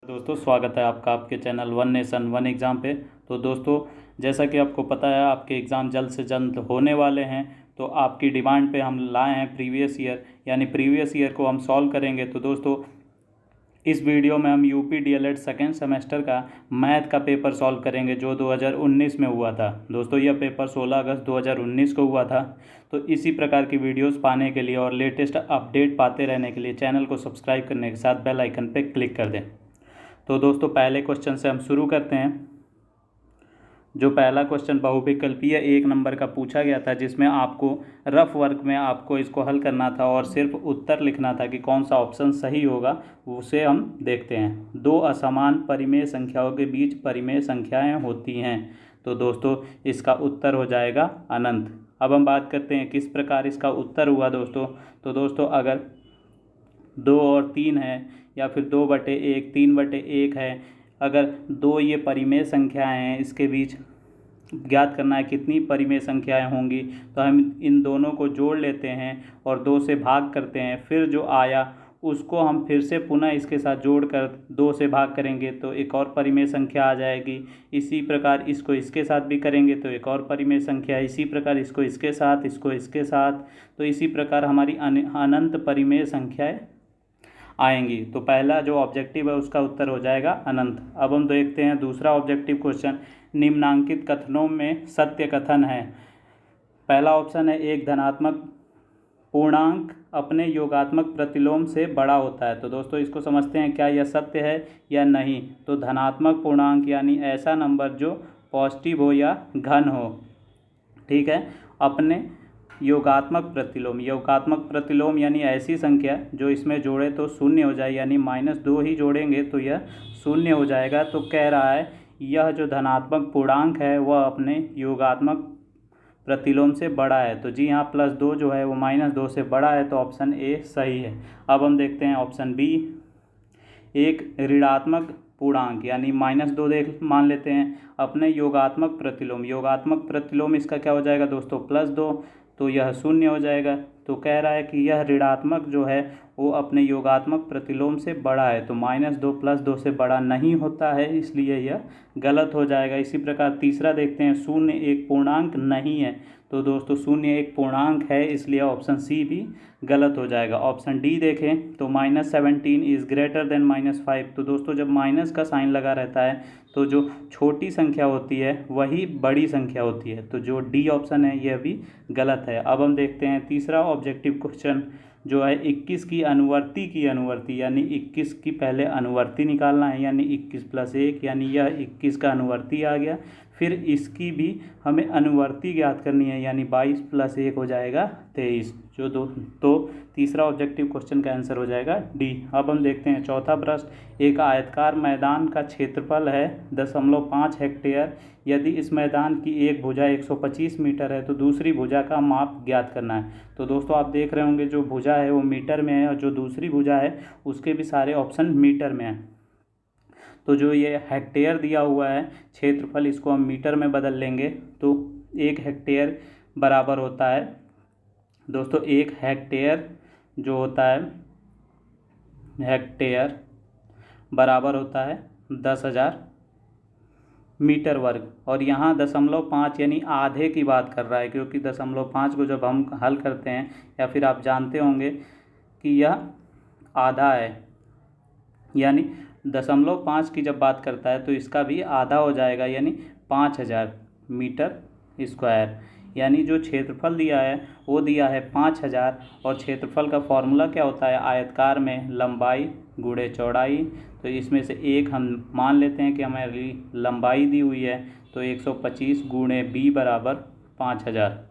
दोस्तों स्वागत है आपका आपके channel one nation one exam पे। तो दोस्तों जैसा कि आपको पता है आपके एग्ज़ाम जल्द से जल्द होने वाले हैं, तो आपकी डिमांड पे हम लाए हैं प्रीवियस ईयर, यानी प्रीवियस ईयर को हम सॉल्व करेंगे। तो दोस्तों इस वीडियो में हम यूपी डीएलएड सेकेंड सेमेस्टर का मैथ का पेपर सॉल्व करेंगे जो 2019 में हुआ था। दोस्तों यह पेपर 16 अगस्त 2019 को हुआ था। तो इसी प्रकार की वीडियोस पाने के लिए और लेटेस्ट अपडेट पाते रहने के लिए चैनल को सब्सक्राइब करने के साथ बेल आइकन पर क्लिक कर दें। तो दोस्तों पहले क्वेश्चन से हम शुरू करते हैं। जो पहला क्वेश्चन बहुविकल्पीय 1 नंबर का पूछा गया था, जिसमें आपको रफ वर्क में आपको इसको हल करना था और सिर्फ उत्तर लिखना था कि कौन सा ऑप्शन सही होगा, उसे हम देखते हैं। दो असमान परिमेय संख्याओं के बीच परिमेय संख्याएं होती हैं। तो दोस्तों इसका उत्तर हो जाएगा अनंत। अब हम बात करते हैं किस प्रकार इसका उत्तर हुआ दोस्तों। तो दोस्तों अगर 2 और 3 है या फिर 2/1 3/1 है, अगर दो ये परिमेय संख्याएं हैं, इसके बीच ज्ञात करना है कितनी परिमेय संख्याएं होंगी, तो हम इन दोनों को जोड़ लेते हैं और 2 से भाग करते हैं। फिर जो आया उसको हम फिर से पुनः इसके साथ जोड़कर 2 से भाग करेंगे तो एक और परिमेय संख्या आ जाएगी। इसी प्रकार इसको इसके साथ भी करेंगे तो एक और परिमेय संख्या, इसी प्रकार इसको इसके साथ, इसको इसके साथ, तो इसी प्रकार हमारी अनंत परिमेय संख्याएं आएंगी। तो पहला जो ऑब्जेक्टिव है उसका उत्तर हो जाएगा अनंत। अब हम देखते हैं दूसरा ऑब्जेक्टिव क्वेश्चन। निम्नांकित कथनों में सत्य कथन है। पहला ऑप्शन है एक धनात्मक पूर्णांक अपने योगात्मक प्रतिलोम से बड़ा होता है। तो दोस्तों इसको समझते हैं क्या यह सत्य है या नहीं। तो धनात्मक पूर्णांक यानी ऐसा नंबर जो पॉजिटिव हो या घन हो, ठीक है, अपने योगात्मक प्रतिलोम यानी ऐसी संख्या जो इसमें जोड़े तो शून्य हो जाए, यानी -2 ही जोड़ेंगे तो यह शून्य हो जाएगा। तो कह रहा है यह जो धनात्मक पूर्णांक है वह अपने योगात्मक प्रतिलोम से बड़ा है। तो जी हाँ, +2 जो है वो -2 से बड़ा है, तो ऑप्शन ए सही है। अब हम देखते हैं ऑप्शन बी। एक ऋणात्मक पूर्णांक यानी -2 देख मान लेते हैं अपने योगात्मक प्रतिलोम इसका क्या हो जाएगा दोस्तों +2, तो यह शून्य हो जाएगा। तो कह रहा है कि यह ऋणात्मक जो है वो अपने योगात्मक प्रतिलोम से बड़ा है। तो -2 +2 से बड़ा नहीं होता है, इसलिए यह गलत हो जाएगा। इसी प्रकार तीसरा देखते हैं, शून्य एक पूर्णांक नहीं है। तो दोस्तों शून्य एक पूर्णांक है, इसलिए ऑप्शन सी भी गलत हो जाएगा। ऑप्शन डी देखें तो -17 इज़ ग्रेटर देन -5। तो दोस्तों जब माइनस का साइन लगा रहता है तो जो छोटी संख्या होती है वही बड़ी संख्या होती है। तो जो डी ऑप्शन है यह भी गलत है। अब हम देखते हैं तीसरा ऑब्जेक्टिव क्वेश्चन जो है 21 की अनुवर्ती यानी 21 की पहले अनुवर्ती निकालना है, यानी 21 + 1 यानी यह 21 का अनुवर्ती आ गया। फिर इसकी भी हमें अनुवर्ती ज्ञात करनी है, यानी 22 + 1 हो जाएगा 23। तो तीसरा ऑब्जेक्टिव क्वेश्चन का आंसर हो जाएगा डी। अब हम देखते हैं चौथा प्रश्न। एक आयताकार मैदान का क्षेत्रफल है 0.5 हेक्टेयर। यदि इस मैदान की एक भुजा 125 मीटर है तो दूसरी भुजा का माप ज्ञात करना है। तो दोस्तों आप देख रहे होंगे जो भुजा है वो मीटर में है और जो दूसरी भुजा है उसके भी सारे ऑप्शन मीटर में है। तो जो ये हेक्टेयर दिया हुआ है क्षेत्रफल, इसको हम मीटर में बदल लेंगे तो 1 हेक्टेयर बराबर होता है दोस्तों, 1 हेक्टेयर जो होता है हेक्टेयर बराबर होता है 10,000 मीटर वर्ग। और यहाँ 0.5 यानी आधे की बात कर रहा है, क्योंकि 0.5 को जब हम हल करते हैं या फिर आप जानते होंगे कि यह आधा है, यानी 0.5 की जब बात करता है तो इसका भी आधा हो जाएगा, यानी 5,000 मीटर स्क्वायर। यानी जो क्षेत्रफल दिया है वो दिया है 5,000, और क्षेत्रफल का फॉर्मूला क्या होता है आयतकार में लंबाई गुणे चौड़ाई। तो इसमें से एक हम मान लेते हैं कि हमारी लंबाई दी हुई है, तो 125 गुणे b बराबर 5,000।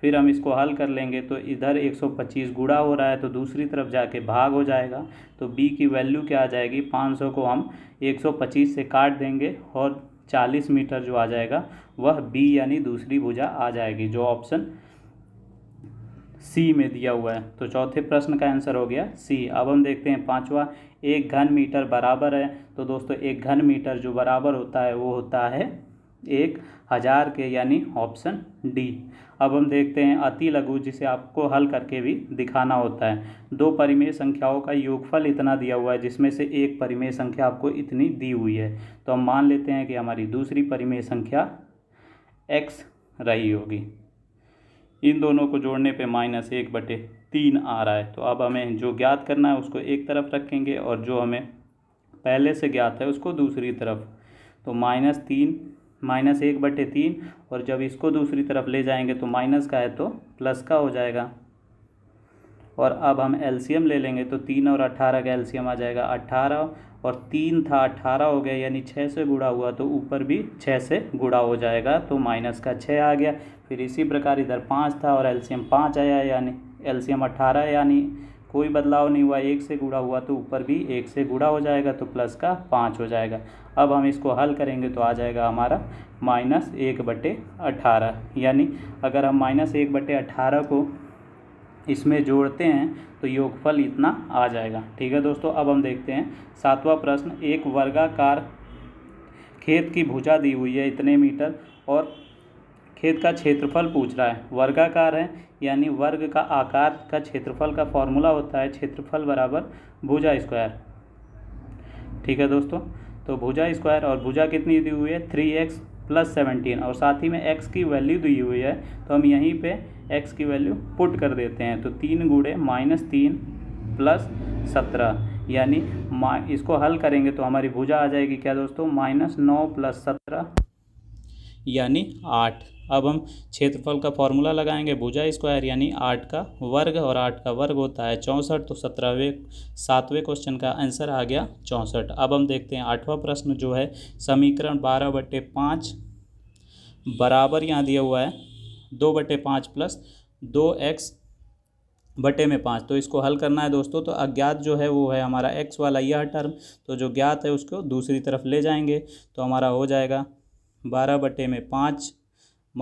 फिर हम इसको हल कर लेंगे तो इधर 125 गुणा हो रहा है तो दूसरी तरफ जाके भाग हो जाएगा। तो b की वैल्यू क्या आ जाएगी, 500 को हम 125 से काट देंगे और 40 मीटर जो आ जाएगा वह b यानी दूसरी भुजा आ जाएगी, जो ऑप्शन सी में दिया हुआ है। तो चौथे प्रश्न का आंसर हो गया सी। अब हम देखते हैं पांचवा। 1 घन मीटर बराबर है। तो दोस्तों 1 घन मीटर जो बराबर होता है वो होता है 1000 के, यानी ऑप्शन डी। अब हम देखते हैं अति लघु, जिसे आपको हल करके भी दिखाना होता है। दो परिमेय संख्याओं का योगफल इतना दिया हुआ है, जिसमें से एक परिमेय संख्या आपको इतनी दी हुई है। तो हम मान लेते हैं कि हमारी दूसरी परिमेय संख्या x रही होगी। इन दोनों को जोड़ने पे -1/3 आ रहा है। तो अब हमें जो ज्ञात करना है उसको एक तरफ रखेंगे और जो हमें पहले से ज्ञात है उसको दूसरी तरफ। तो -1/3, और जब इसको दूसरी तरफ ले जाएंगे तो माइनस का है तो प्लस का हो जाएगा। और अब हम एलसीएम ले लेंगे तो 3 और 18 का एलसीएम आ जाएगा 18, और 3 था 18 हो गया, यानी 6 से गुणा हुआ तो ऊपर भी 6 से गुणा हो जाएगा, तो माइनस का 6 आ गया। फिर इसी प्रकार इधर 5 था और एलसीएम 5 आया, यानी एलसीएम 18, यानी कोई बदलाव नहीं हुआ, 1 से गुणा हुआ तो ऊपर भी 1 से गुणा हो जाएगा, तो प्लस का 5 हो जाएगा। अब हम इसको हल करेंगे तो आ जाएगा हमारा -1/18, यानी अगर हम -1/18 को इसमें जोड़ते हैं तो योगफल इतना आ जाएगा। ठीक है दोस्तों, अब हम देखते हैं 7वां प्रश्न। एक वर्गाकार खेत की भुजा दी हुई है इतने मीटर और खेत का क्षेत्रफल पूछ रहा है। वर्गाकार है यानी वर्ग का आकार का क्षेत्रफल का फॉर्मूला होता है क्षेत्रफल बराबर भुजा स्क्वायर। ठीक है दोस्तों, तो भुजा स्क्वायर, और भुजा कितनी दी हुई है 3x + 17, और साथ ही में x की वैल्यू दी हुई है, तो हम यहीं पे x की वैल्यू पुट कर देते हैं। तो 3 × -3 + 17, यानी इसको हल करेंगे तो हमारी भुजा आ जाएगी क्या दोस्तों -9 + 17 यानी 8। अब हम क्षेत्रफल का फॉर्मूला लगाएंगे भुजा स्क्वायर यानी 8 का वर्ग, और 8 का वर्ग होता है 64, तो 7वें क्वेश्चन का आंसर आ गया 64। अब हम देखते हैं 8वां प्रश्न जो है समीकरण 12/5 बराबर यहाँ दिया हुआ है 2/5 + 2x/5। तो इसको हल करना है दोस्तों। तो अज्ञात जो है वो है हमारा x वाला यह टर्म, तो जो ज्ञात है उसको दूसरी तरफ ले जाएंगे तो हमारा हो जाएगा 12/5 -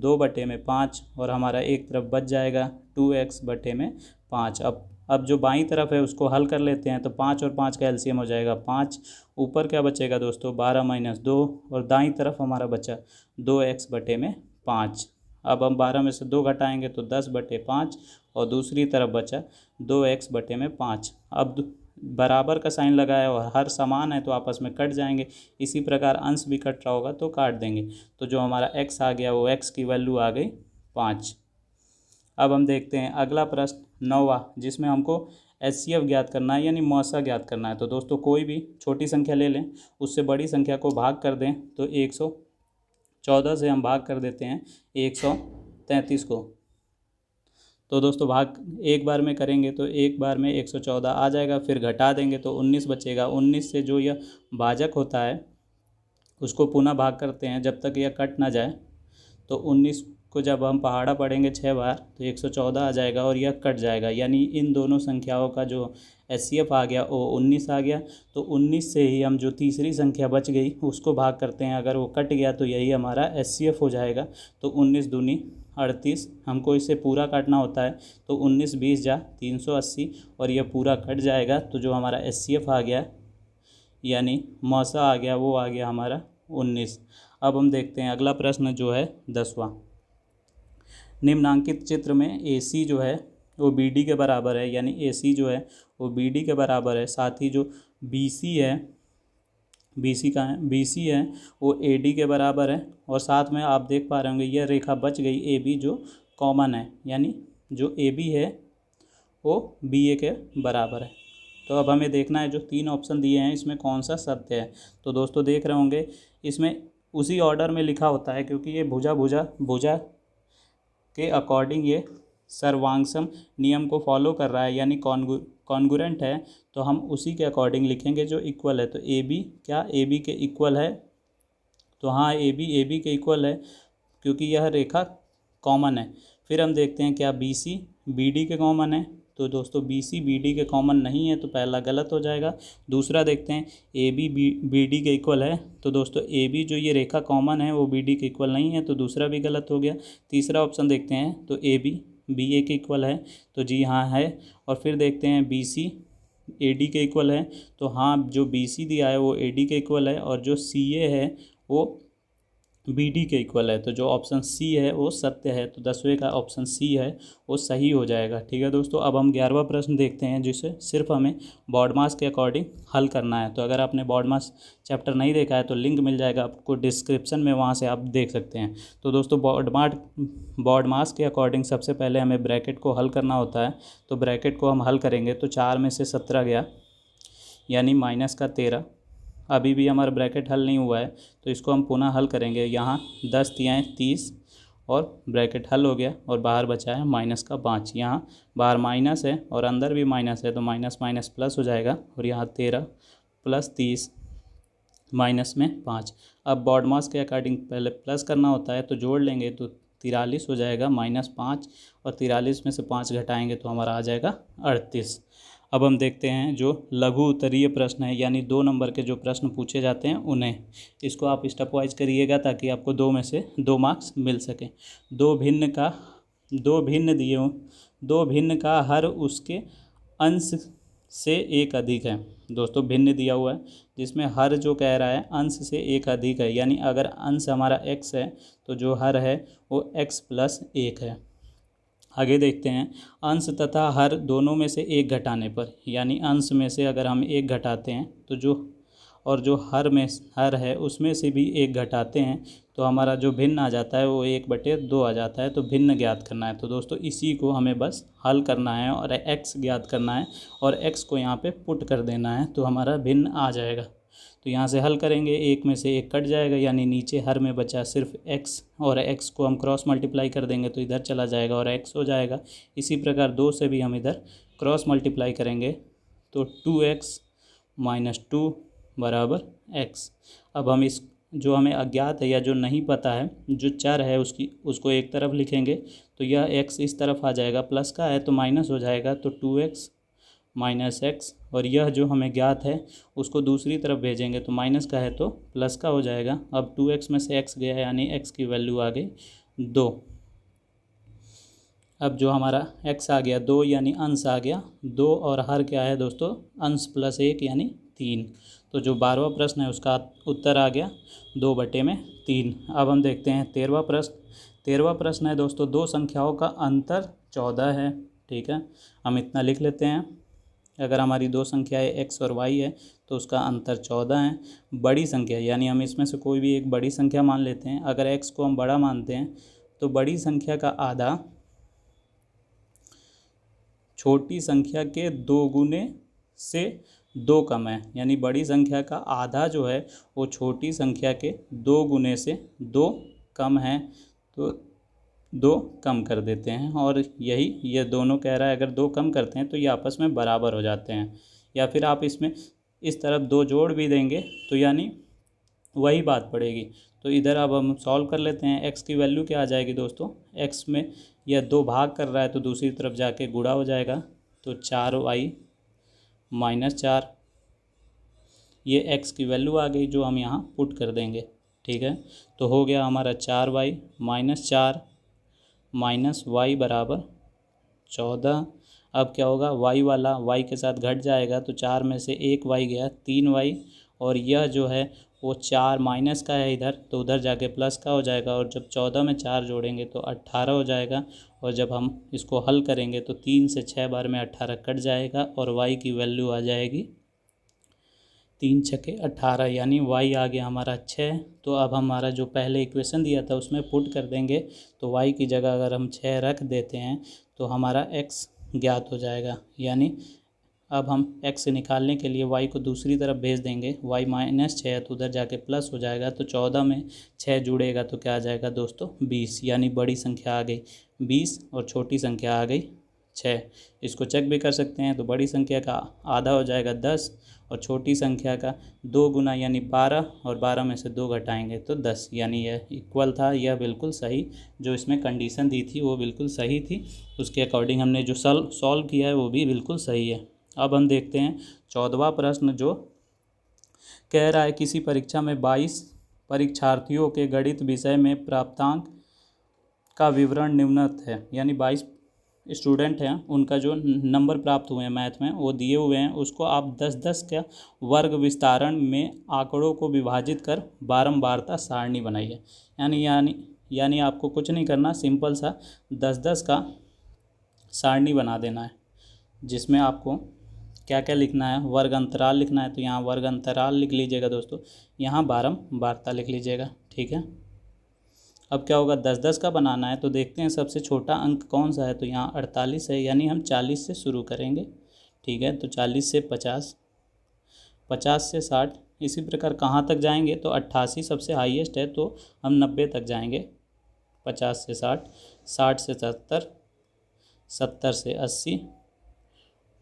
2/5, और हमारा एक तरफ बच जाएगा 2x/5। अब जो बाईं तरफ है उसको हल कर लेते हैं, तो 5 और 5 का एलसीएम हो जाएगा 5। ऊपर क्या बचेगा दोस्तों 12 - 2, और दाईं तरफ हमारा बचा 2x/5। अब हम 12 में से 2 घटाएंगे तो 10/5, और दूसरी तरफ बचा 2x/5। अब बराबर का साइन लगाया और हर समान है तो आपस में कट जाएंगे। इसी प्रकार अंश भी कट रहा होगा तो काट देंगे। तो जो हमारा x आ गया वो x की वैल्यू आ गई 5। अब हम देखते हैं अगला प्रश्न 9वां, जिसमें हमको HCF ज्ञात करना है यानी मौसा ज्ञात करना है। तो दोस्तों कोई भी छोटी संख्या ले लें, उससे बड़ी संख्या को भाग कर दें, तो 114 से हम भाग कर देते हैं 133 को। तो दोस्तों भाग एक बार में करेंगे तो एक बार में 114 आ जाएगा, फिर घटा देंगे तो 19 बचेगा। 19 से जो यह भाजक होता है उसको पुनः भाग करते हैं जब तक यह कट ना जाए। तो 19 को जब हम पहाड़ा पढ़ेंगे 6 बार तो 114 आ जाएगा और यह कट जाएगा, यानी इन दोनों संख्याओं का जो HCF आ गया वो 19 आ गया। तो 19 से ही हम जो तीसरी संख्या बच गई उसको भाग करते हैं, अगर वो कट गया तो यही हमारा HCF हो जाएगा। तो 19 दूनी 38, हमको इसे पूरा काटना होता है, तो 19 20 जा 380, और यह पूरा कट जाएगा। तो जो हमारा HCF आ गया यानी मौसा आ गया वो आ गया हमारा 19। अब हम देखते हैं अगला प्रश्न जो है 10वां। निम्नांकित चित्र में AC जो है वो BD के बराबर है, यानी AC जो है वो BD के बराबर है। साथ ही जो BC है, BC है वो AD के बराबर है, और साथ में आप देख पा रहे होंगे यह रेखा बच गई AB जो कॉमन है, यानी जो AB है वो BA के बराबर है। तो अब हमें देखना है जो 3 ऑप्शन दिए हैं इसमें कौन सा सत्य है। तो दोस्तों देख रहे होंगे इसमें उसी ऑर्डर में लिखा होता है, क्योंकि ये भुजा के अकॉर्डिंग ये सर्वांगसम नियम को फॉलो कर रहा है, यानी कॉन्ग्रुएंट है, तो हम उसी के अकॉर्डिंग लिखेंगे जो इक्वल है। तो AB क्या AB के इक्वल है, तो हाँ AB के इक्वल है क्योंकि यह रेखा कॉमन है। फिर हम देखते हैं क्या BC BD के कॉमन है, तो दोस्तों BC BD के कॉमन नहीं है तो पहला गलत हो जाएगा। दूसरा देखते हैं AB BD के इक्वल है, तो दोस्तों AB जो ये रेखा कॉमन है वो BD के इक्वल नहीं है, तो दूसरा भी गलत हो गया। तीसरा ऑप्शन देखते हैं तो AB BA के इक्वल है, तो जी हाँ है। और फिर देखते हैं BC AD के इक्वल है, तो हाँ जो BC दिया है वो AD के इक्वल है, और जो CA है वो BD के इक्वल है। तो जो ऑप्शन सी है वो सत्य है, तो 10वें का ऑप्शन सी है वो सही हो जाएगा। ठीक है दोस्तों, अब हम 11वां प्रश्न देखते हैं, जिसे सिर्फ हमें बॉड मास के अकॉर्डिंग हल करना है। तो अगर आपने बॉड मास चैप्टर नहीं देखा है तो लिंक मिल जाएगा आपको डिस्क्रिप्शन में, वहाँ से आप देख सकते हैं। तो दोस्तों बॉड मास के अकॉर्डिंग सबसे पहले हमें ब्रैकेट को हल करना होता है। तो ब्रैकेट को हम हल करेंगे तो 4 में से 17 गया यानी -13। अभी भी हमारा ब्रैकेट हल नहीं हुआ है, तो इसको हम पुनः हल करेंगे। यहाँ 10 तियाएँ 30 और ब्रैकेट हल हो गया और बाहर बचा है -5। यहाँ बाहर माइनस है और अंदर भी माइनस है, तो माइनस माइनस प्लस हो जाएगा और यहाँ 13 + 30 माइनस में 5। अब बॉड मास के अकॉर्डिंग पहले प्लस करना होता है, तो जोड़ लेंगे तो 43 हो जाएगा -5, और 43 में से 5 घटाएंगे तो हमारा आ जाएगा 38। अब हम देखते हैं जो लघु उत्तरीय प्रश्न है, यानी 2 नंबर के जो प्रश्न पूछे जाते हैं उन्हें। इसको आप स्टेप वाइज करिएगा ताकि आपको 2 में से 2 मार्क्स मिल सकें। दो भिन्न का हर उसके अंश से एक अधिक है। दोस्तों भिन्न दिया हुआ है, जिसमें हर जो कह रहा है अंश से एक अधिक है, यानी अगर अंश हमारा x है तो जो हर है वो x + 1 है। आगे देखते हैं, अंश तथा हर दोनों में से एक घटाने पर, यानी अंश में से अगर हम एक घटाते हैं तो जो हर है उसमें से भी एक घटाते हैं तो हमारा जो भिन्न आ जाता है वो 1/2 आ जाता है। तो भिन्न ज्ञात करना है। तो दोस्तों इसी को हमें बस हल करना है और x ज्ञात करना है और x को यहाँ पे पुट कर देना है, तो हमारा भिन्न आ जाएगा। तो यहाँ से हल करेंगे, 1 में से 1 कट जाएगा, यानी नीचे हर में बचा सिर्फ x, और x को हम क्रॉस मल्टीप्लाई कर देंगे तो इधर चला जाएगा और x हो जाएगा। इसी प्रकार 2 से भी हम इधर क्रॉस मल्टीप्लाई करेंगे तो 2x - 2 = x। अब हम इस जो हमें अज्ञात है या जो नहीं पता है, जो चर है उसको एक तरफ लिखेंगे तो यह x इस तरफ आ जाएगा, प्लस का है तो माइनस हो जाएगा, तो 2x - x, और यह जो हमें ज्ञात है उसको दूसरी तरफ भेजेंगे तो माइनस का है तो प्लस का हो जाएगा। अब 2x में से x गया, यानी x की वैल्यू आ गई 2। अब जो हमारा x आ गया 2, यानी अंश आ गया 2, और हर क्या है दोस्तों, अंश + 1 यानी 3। तो जो 12वां प्रश्न है उसका उत्तर आ गया 2/3। अब हम देखते हैं 13वां प्रश्न। 13वां प्रश्न है दोस्तों, 2 संख्याओं का अंतर 14 है। ठीक है, हम इतना लिख लेते हैं। अगर हमारी 2 संख्याएँ x और y है तो उसका अंतर 14 है। बड़ी संख्या, यानी हम इसमें से कोई भी एक बड़ी संख्या मान लेते हैं। अगर x को हम बड़ा मानते हैं तो बड़ी संख्या का आधा छोटी संख्या के 2 गुने से 2 कम है, यानी बड़ी संख्या का आधा जो है वो छोटी संख्या के 2 गुने से 2 कम है, तो 2 कम कर देते हैं। और ये दोनों कह रहा है, अगर 2 कम करते हैं तो ये आपस में बराबर हो जाते हैं। या फिर आप इसमें इस तरफ 2 जोड़ भी देंगे तो यानी वही बात पड़ेगी। तो इधर अब हम सॉल्व कर लेते हैं। x की वैल्यू क्या आ जाएगी दोस्तों, x में यह 2 भाग कर रहा है तो दूसरी तरफ जाके गुणा हो जाएगा, तो 4y - 4, ये x की वैल्यू आ गई जो हम यहाँ पुट कर देंगे। ठीक है, तो हो गया हमारा 4y - 4 -y = 14। अब क्या होगा, y वाला y के साथ घट जाएगा तो 4 में से 1 y गया, 3y, और यह जो है वो 4 माइनस का है इधर, तो उधर जाके प्लस का हो जाएगा, और जब 14 में 4 जोड़ेंगे तो 18 हो जाएगा। और जब हम इसको हल करेंगे तो 3 से 6 बार में 18 कट जाएगा और y की वैल्यू आ जाएगी 3 × 6 = 18, यानी y आ गया हमारा 6। तो अब हमारा जो पहले इक्वेशन दिया था उसमें पुट कर देंगे, तो y की जगह अगर हम 6 रख देते हैं तो हमारा x ज्ञात हो जाएगा। यानी अब हम x निकालने के लिए y को दूसरी तरफ भेज देंगे, y - 6 तो उधर जाके प्लस हो जाएगा, तो 14 में 6 जुड़ेगा तो क्या आ जाएगा दोस्तों 20, यानी बड़ी संख्या आ गई 20 और छोटी संख्या आ गई 6। इसको चेक भी कर सकते हैं, तो बड़ी संख्या का आधा हो जाएगा 10 और छोटी संख्या का 2 गुना यानी 12, और 12 में से 2 घटाएंगे तो 10, यानी यह इक्वल था। यह बिल्कुल सही, जो इसमें कंडीशन दी थी वो बिल्कुल सही थी, उसके अकॉर्डिंग हमने जो सॉल्व किया है वो भी बिल्कुल सही है। अब हम देखते हैं 14वां प्रश्न, जो कह रहा है किसी परीक्षा में 22 परीक्षार्थियों के गणित विषय में प्राप्तांक का विवरण निम्नलिखित है। यानी 22 स्टूडेंट हैं उनका जो नंबर प्राप्त हुए हैं मैथ में वो दिए हुए हैं, उसको आप 10-10 का वर्ग विस्तारण में आंकड़ों को विभाजित कर बारंबारता सारणी बनाइए। यानी आपको कुछ नहीं करना, सिंपल सा 10-10 का सारणी बना देना है, जिसमें आपको क्या क्या लिखना है, वर्ग अंतराल लिखना है, तो यहाँ वर्ग अंतराल लिख लीजिएगा दोस्तों, यहाँ बारंबारता लिख लीजिएगा। ठीक है, अब क्या होगा, 10-10 का बनाना है तो देखते हैं सबसे छोटा अंक कौन सा है, तो यहाँ 48 है, यानी हम 40 से शुरू करेंगे। ठीक है, तो 40 से 50, 50 से 60, इसी प्रकार कहाँ तक जाएंगे, तो 88 सबसे हाईएस्ट है तो हम 90 तक जाएंगे। 50 से 60, 60 से 70, 70 से 80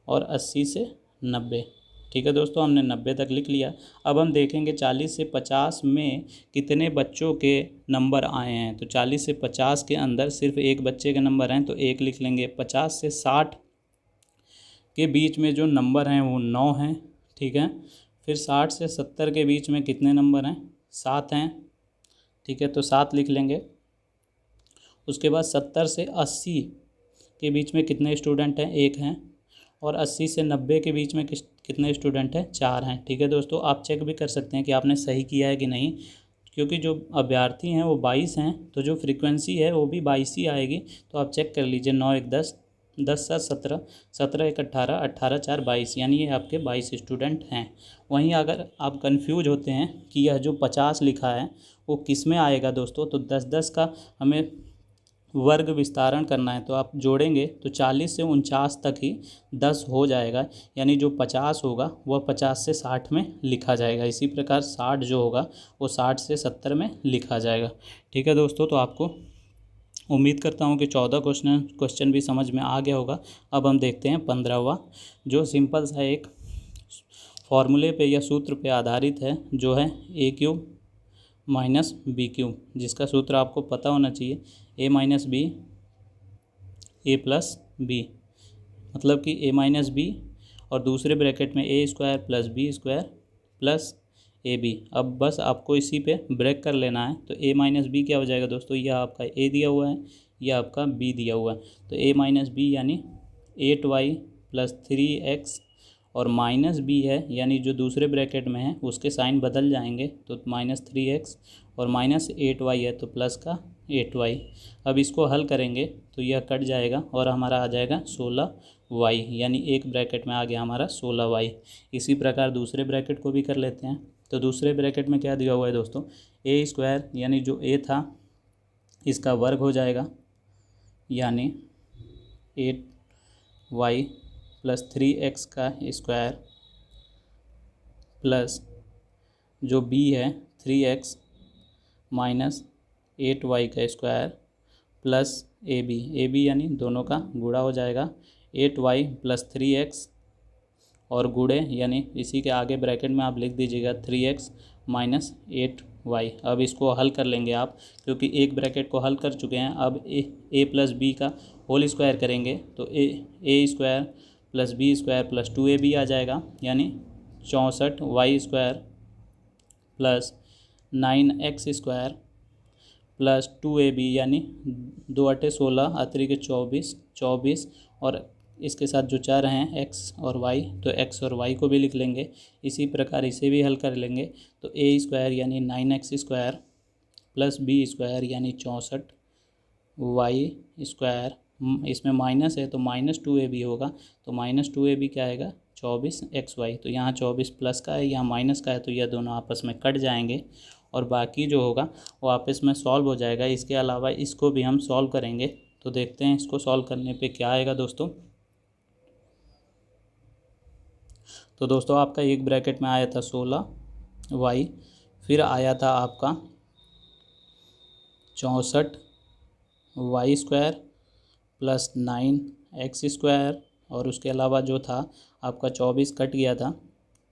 और 80 से 90। ठीक है दोस्तों, हमने 90 तक लिख लिया। अब हम देखेंगे 40 से 50 में कितने बच्चों के नंबर आए हैं, तो 40 से 50 के अंदर सिर्फ एक बच्चे के नंबर हैं तो एक लिख लेंगे। 50 से 60 के बीच में जो नंबर हैं वो 9 हैं। ठीक है, फिर 60 से 70 के बीच में कितने नंबर हैं, 7 हैं। ठीक है, तो 7 लिख लेंगे। उसके बाद 70 से 80 के बीच में कितने स्टूडेंट हैं, 1 हैं। और 80 से 90 के बीच में कितने स्टूडेंट हैं, 4 हैं। ठीक है दोस्तों, आप चेक भी कर सकते हैं कि आपने सही किया है कि नहीं, क्योंकि जो अभ्यर्थी हैं वो 22 हैं तो जो फ्रीक्वेंसी है वो भी 22 ही आएगी। तो आप चेक कर लीजिए, 9 1 10, 10 7 17, 17 1 18, 18 4 22, यानी ये आपके 22 स्टूडेंट हैं। वहीं अगर आप कंफ्यूज होते हैं कि यह जो 50 लिखा है वो किस में आएगा दोस्तों, तो 10-10 का हमें वर्ग विस्तारण करना है, तो आप जोड़ेंगे तो 40 से 49 तक ही 10 हो जाएगा, यानी जो 50 होगा वह 50 से 60 में लिखा जाएगा। इसी प्रकार 60 जो होगा वो 60 से 70 में लिखा जाएगा। ठीक है दोस्तों, तो आपको उम्मीद करता हूँ कि 14 क्वेश्चन भी समझ में आ गया होगा। अब हम देखते हैं 15वां, जो सिंपल सा एक फॉर्मूले पे या सूत्र पे आधारित है, जो है a³ माइनस b³, जिसका सूत्र आपको पता होना चाहिए, a minus B A plus B, मतलब कि a माइनस बी और दूसरे ब्रैकेट में a² plus b² plus ab। अब बस आपको इसी पे ब्रेक कर लेना है, तो a माइनस बी क्या हो जाएगा दोस्तों, यह आपका a दिया हुआ है, यह आपका b दिया हुआ है, तो a माइनस बी यानी 8y प्लस 3x और माइनस बी है, यानी जो दूसरे ब्रैकेट में है उसके साइन बदल जाएंगे, तो -3x और -8y है तो प्लस का 8y। अब इसको हल करेंगे तो यह कट जाएगा और हमारा आ जाएगा 16y, यानी एक ब्रैकेट में आ गया हमारा 16y। इसी प्रकार दूसरे ब्रैकेट को भी कर लेते हैं, तो दूसरे ब्रैकेट में क्या दिया हुआ है दोस्तों, a² यानी जो a था इसका वर्ग हो जाएगा, यानी 8y प्लस 3x का स्क्वायर प्लस जो b है 3x माइनस 8y का स्क्वायर प्लस ab यानी दोनों का गुणा हो जाएगा, 8y प्लस 3x और गुणे यानी इसी के आगे ब्रैकेट में आप लिख दीजिएगा 3x माइनस 8y। अब इसको हल कर लेंगे आप, क्योंकि एक ब्रैकेट को हल कर चुके हैं। अब a प्लस बी का होल स्क्वायर करेंगे तो a² plus b² plus 2ab आ जाएगा, यानी 64y² plus 9x² plus 2ab, यानी 2 8 16 अतिरिक्त 24 और इसके साथ जो चर हैं x और y, तो x और y को भी लिख लेंगे। इसी प्रकार इसे भी हल कर लेंगे, तो a² यानी 9x² प्लस b² यानी 64y², इसमें माइनस है तो -2ab होगा, तो -2ab क्या आएगा, 24xy। तो यहाँ 24 प्लस का है, यहाँ माइनस का है, तो यह दोनों आपस में कट जाएंगे और बाकी जो होगा वो आपस में सॉल्व हो जाएगा। इसके अलावा इसको भी हम सॉल्व करेंगे, तो देखते हैं इसको सॉल्व करने पे क्या आएगा दोस्तों। तो दोस्तों आपका एक ब्रैकेट में आया था 16y, फिर आया था आपका 64y² प्लस 9x² और उसके अलावा जो था आपका 24 कट गया था,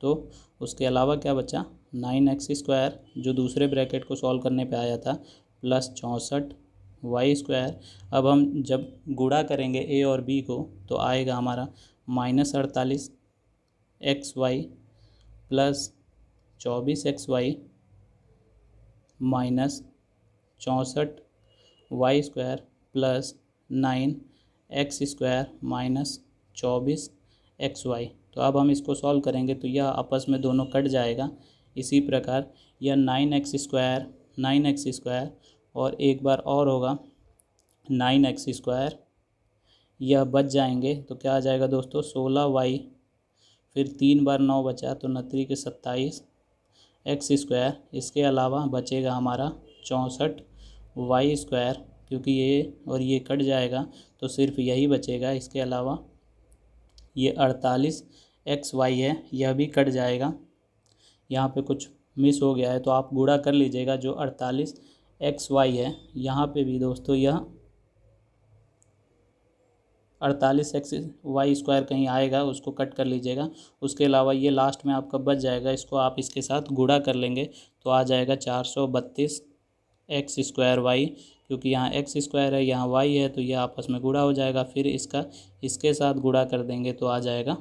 तो उसके अलावा क्या बचा, 9x² जो दूसरे ब्रैकेट को सॉल्व करने पे आया था प्लस 64y²। अब हम जब गुणा करेंगे a और b को तो आएगा हमारा -48xy plus 24xy minus 64y² plus 9 x square minus 24xy। तो अब हम इसको सॉल्व करेंगे तो यह आपस में दोनों कट जाएगा। इसी प्रकार यह 9x स्क्वायर और एक बार और होगा 9x स्क्वायर, यह बच जाएंगे तो क्या आ जाएगा दोस्तों 16y, फिर 3 बार 9 बचा तो 9 के 27 एक्स स्क्वायर। इसके अलावा बचेगा हमारा 64y स्क्वायर, क्योंकि ये और ये कट जाएगा तो सिर्फ यही बचेगा। इसके अलावा ये 48xy है, यह भी कट जाएगा। यहाँ पे कुछ मिस हो गया है तो आप गुणा कर लीजिएगा। जो 48xy है यहाँ पे भी दोस्तों यह 48xy स्क्वायर कहीं आएगा, उसको कट कर लीजिएगा। उसके अलावा ये लास्ट में आपका बच जाएगा, इसको आप इसके साथ गुणा कर लेंगे तो आ जाएगा 432 एक्स स्क्वायर वाई, क्योंकि यहाँ एक्स स्क्वायर है यहाँ वाई है तो यह आपस में गुणा हो जाएगा। फिर इसका इसके साथ गुणा कर देंगे तो आ जाएगा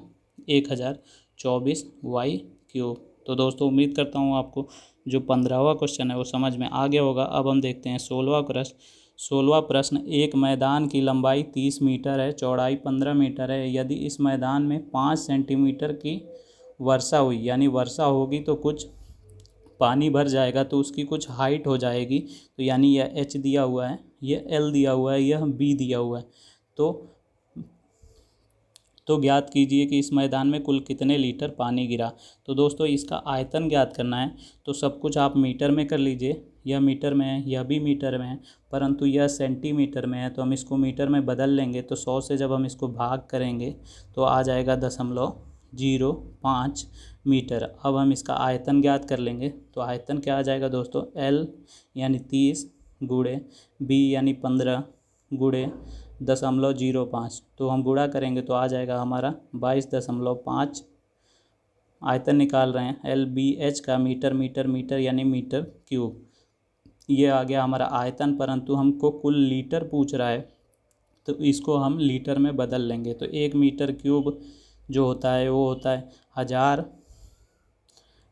1024 वाई क्यूब। तो दोस्तों उम्मीद करता हूँ आपको जो 15वां क्वेश्चन है वो समझ में आ गया होगा। अब हम देखते हैं 16वां प्रश्न। एक मैदान की लंबाई 30 मीटर है, चौड़ाई 15 मीटर है। यदि इस मैदान में 5 सेंटीमीटर की वर्षा हुई, यानी वर्षा होगी तो कुछ पानी भर जाएगा तो उसकी कुछ हाइट हो जाएगी। तो यानी यह h दिया हुआ है, यह l दिया हुआ है, यह b दिया हुआ है। तो ज्ञात कीजिए कि इस मैदान में कुल कितने लीटर पानी गिरा। तो दोस्तों इसका आयतन ज्ञात करना है तो सब कुछ आप मीटर में कर लीजिए। यह मीटर में है, यह भी मीटर में है, परंतु यह सेंटीमीटर में है तो हम इसको मीटर में बदल लेंगे। तो 100 से जब हम इसको भाग करेंगे तो आ जाएगा 0.05 मीटर। अब हम इसका आयतन ज्ञात कर लेंगे तो आयतन क्या आ जाएगा दोस्तों, L यानी 30 गुणे B यानी 15 गुणे 0.05। तो हम गुणा करेंगे तो आ जाएगा हमारा 22.5। आयतन निकाल रहे हैं LBH का, मीटर मीटर मीटर यानी मीटर क्यूब। ये आ गया हमारा आयतन, परंतु हमको कुल लीटर पूछ रहा है तो इसको हम लीटर में बदल लेंगे। तो 1 मीटर क्यूब जो होता है वो होता है 1000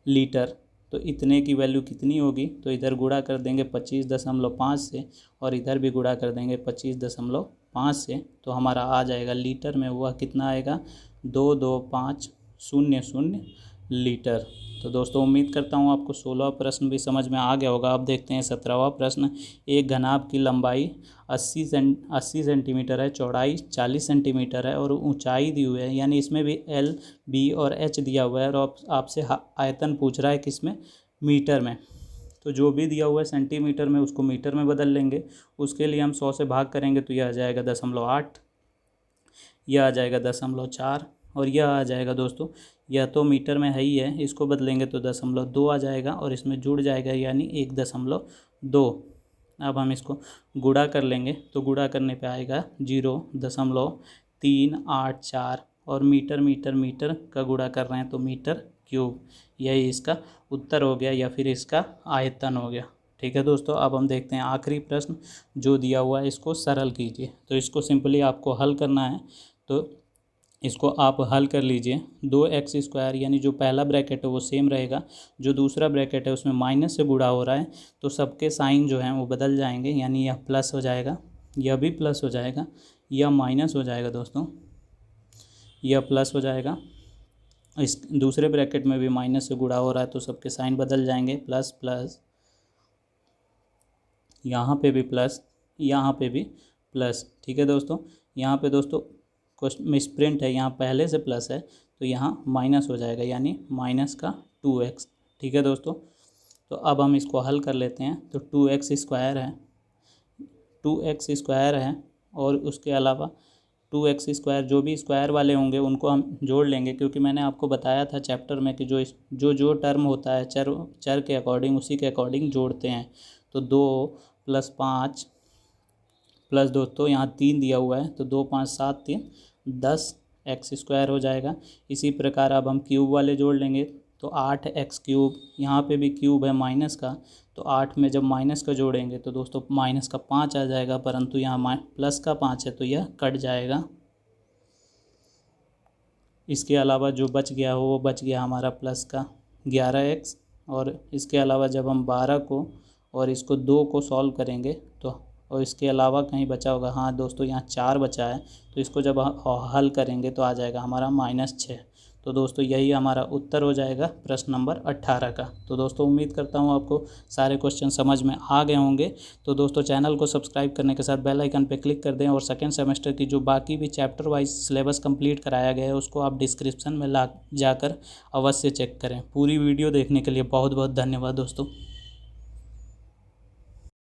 लीटर। तो इतने की वैल्यू कितनी होगी, तो इधर गुणा कर देंगे 25.5 से और इधर भी गुणा कर देंगे 25.5 से। तो हमारा आ जाएगा लीटर में हुआ कितना आएगा 22500 लीटर। तो दोस्तों उम्मीद करता हूँ आपको 16वां प्रश्न भी समझ में आ गया होगा। अब देखते हैं 17वां प्रश्न। एक घनाभ की लंबाई 80 सेंटीमीटर है, चौड़ाई 40 सेंटीमीटर है और ऊंचाई दी हुई है, यानी इसमें भी L, B और H दिया हुआ है और आपसे आयतन पूछ रहा है किसमें, मीटर में। तो जो भी दिया हुआ है सेंटीमीटर में उसको मीटर में बदल लेंगे। उसके लिए हम 100 से भाग करेंगे तो यह आ जाएगा 0.8, यह आ जाएगा 0.4 और यह आ जाएगा दोस्तों, यह तो मीटर में है ही है, इसको बदलेंगे तो 0.2 आ जाएगा और इसमें जुड़ जाएगा यानी 1.2। अब हम इसको गुणा कर लेंगे तो गुणा करने पे आएगा 0.384 और मीटर मीटर मीटर का गुणा कर रहे हैं तो मीटर क्यूब। यही इसका उत्तर हो गया या फिर इसका आयतन हो गया। ठीक है दोस्तों, अब हम देखते हैं आखिरी प्रश्न जो दिया हुआ है, इसको सरल कीजिए। तो इसको सिंपली आपको हल करना है तो इसको आप हल कर लीजिए। 2x स्क्वायर यानी जो पहला ब्रैकेट है वो सेम रहेगा, जो दूसरा ब्रैकेट है उसमें माइनस से गुणा हो रहा है तो सबके साइन जो हैं वो बदल जाएंगे, यानी यह प्लस हो जाएगा, यह भी प्लस हो जाएगा, यह माइनस हो जाएगा दोस्तों, यह प्लस हो जाएगा। इस दूसरे ब्रैकेट में भी माइनस से गुणा हो रहा है तो सबके साइन बदल जाएंगे, प्लस प्लस, यहाँ पे भी प्लस, यहाँ पे भी प्लस। ठीक है दोस्तों, यहाँ पे दोस्तों मिसप्रिंट है, यहाँ पहले से प्लस है तो यहाँ माइनस हो जाएगा यानी माइनस का 2x। ठीक है दोस्तों, तो अब हम इसको हल कर लेते हैं। तो 2x स्क्वायर है और उसके अलावा 2x स्क्वायर जो भी स्क्वायर वाले होंगे उनको हम जोड़ लेंगे, क्योंकि मैंने आपको बताया था चैप्टर में कि जो टर्म होता है चर के अकॉर्डिंग उसी के अकॉर्डिंग जोड़ते हैं। तो 2 + 5 प्लस दोस्तों यहाँ 3 दिया हुआ है तो 2 5 7 3 10 एक्स स्क्वायर हो जाएगा। इसी प्रकार अब हम क्यूब वाले जोड़ लेंगे तो 8x क्यूब, यहाँ पे भी क्यूब है माइनस का, तो 8 में जब माइनस का जोड़ेंगे तो दोस्तों माइनस का 5 आ जाएगा, परंतु यहाँ प्लस का 5 है तो यह कट जाएगा। इसके अलावा जो बच गया हो वो बच गया हमारा प्लस का 11x। और इसके अलावा जब हम 12 को और इसको 2 को सॉल्व करेंगे तो और इसके अलावा कहीं बचा होगा। हाँ दोस्तों, यहाँ 4 बचा है, तो इसको जब हल करेंगे तो आ जाएगा हमारा -6। तो दोस्तों यही हमारा उत्तर हो जाएगा प्रश्न नंबर 18 का। तो दोस्तों उम्मीद करता हूँ आपको सारे क्वेश्चन समझ में आ गए होंगे। तो दोस्तों चैनल को सब्सक्राइब करने के साथ बेल आइकन पे क्लिक कर दें, और सेकेंड सेमेस्टर की जो बाकी भी चैप्टर वाइज सिलेबस कंप्लीट कराया गया है उसको आप डिस्क्रिप्शन में जाकर अवश्य चेक करें। पूरी वीडियो देखने के लिए बहुत बहुत धन्यवाद दोस्तों।